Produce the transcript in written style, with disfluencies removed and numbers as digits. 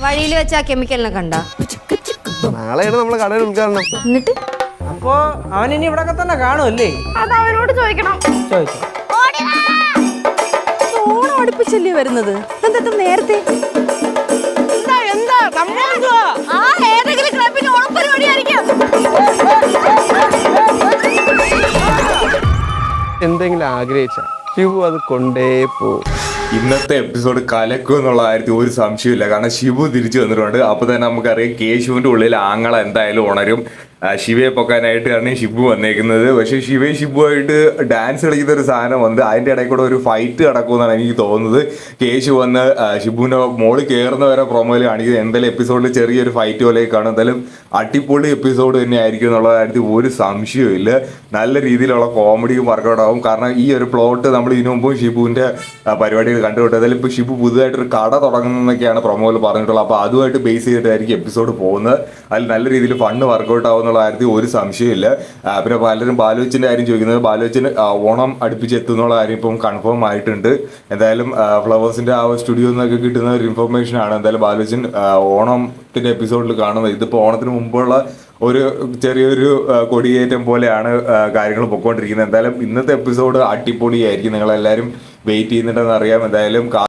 വഴിയിൽ വെച്ച ആ കെമിക്കലിനെ കണ്ട? നാളെയാണ് നമ്മളെ കടയിൽ ഉദ്ഘാടനം. എന്നിട്ട് അപ്പോ അവൻ ഇനി ഇവിടെ തന്നെ കാണുമല്ലേ? അത് അവനോട് ചോദിക്കണം. ചോദിച്ചു. ഓണം അടുപ്പിച്ചല്ലേ വരുന്നത്, എന്താ നേരത്തെ? എന്തെങ്കിലും ആഗ്രഹിച്ച ശിവു അത് കൊണ്ടേ പോകും. ഇന്നത്തെ എപ്പിസോഡ് കലക്കും എന്നുള്ള കാര്യത്തിൽ ഒരു സംശയമില്ല. കാരണം ശിവു തിരിച്ചു വന്നിട്ടുണ്ട്. അപ്പോൾ തന്നെ നമുക്കറിയാം കേശുവിൻ്റെ ഉള്ളിൽ ആങ്ങള എന്തായാലും ഉണരും. ശിവയെ പൊക്കാനായിട്ടാണ് ഷിബു വന്നേക്കുന്നത്. പക്ഷേ ശിവയും ഷിബുവായിട്ട് ഡാൻസ് കളിക്കുന്ന ഒരു സാധനം വന്ന് അതിൻ്റെ ഇടയിൽ കൂടെ ഒരു ഫൈറ്റ് നടക്കുമെന്നാണ് എനിക്ക് തോന്നുന്നത്. കേശു വന്ന് ഷിബുവിൻ്റെ മോളിൽ കയറുന്ന വരെ പ്രൊമോയിൽ കാണിക്കുന്നത്. എന്തായാലും എപ്പിസോഡിൽ ചെറിയൊരു ഫൈറ്റ് പോലെയൊക്കെയാണ്. എന്തായാലും അടിപൊളി എപ്പിസോഡ് തന്നെ ആയിരിക്കും എന്നുള്ള കാര്യത്തിൽ ഒരു സംശയവും ഇല്ല. നല്ല രീതിയിലുള്ള കോമഡിയും വർക്കൗട്ട് ആവും. കാരണം ഈ ഒരു പ്ലോട്ട് നമ്മൾ ഇതിനു മുമ്പും ഷിബുവിൻ്റെ പരിപാടികൾ കണ്ടുവിട്ടു. എന്തായാലും ഇപ്പോൾ ഷിബു പുതുതായിട്ടൊരു കട തുടങ്ങുന്നതൊക്കെയാണ് പ്രൊമോയിൽ പറഞ്ഞിട്ടുള്ളത്. അപ്പോൾ അതുമായിട്ട് ബേസ് ചെയ്തിട്ടായിരിക്കും എപ്പിസോഡ് പോകുന്നത്. അതിൽ നല്ല രീതിയിൽ ഫണ്ട് വർക്കൗട്ട് ആവുന്ന കാര്യത്തിൽ ഒരു സംശയമില്ല. പിന്നെ പലരും ബാലുവച്ചിൻ്റെ കാര്യം ചോദിക്കുന്നത്. ബാലുവച്ചിന് ഓണം അടുപ്പിച്ചെത്തുന്നുള്ള കാര്യം ഇപ്പം കൺഫേം ആയിട്ടുണ്ട്. എന്തായാലും ഫ്ലവേഴ്സിൻ്റെ ആ സ്റ്റുഡിയോ നിന്നൊക്കെ കിട്ടുന്ന ഒരു ഇൻഫർമേഷൻ ആണ്. എന്തായാലും ബാലുവച്ചൻ ഓണത്തിൻ്റെ എപ്പിസോഡിൽ കാണുന്നത്. ഇതിപ്പോൾ ഓണത്തിന് മുമ്പുള്ള ഒരു ചെറിയൊരു കൊടിയേറ്റം പോലെയാണ് കാര്യങ്ങൾ പൊയ്ക്കൊണ്ടിരിക്കുന്നത്. എന്തായാലും ഇന്നത്തെ എപ്പിസോഡ് അടിപൊളിയായിരിക്കും. നിങ്ങളെല്ലാവരും വെയിറ്റ് ചെയ്യുന്നുണ്ടെന്ന് അറിയാം. എന്തായാലും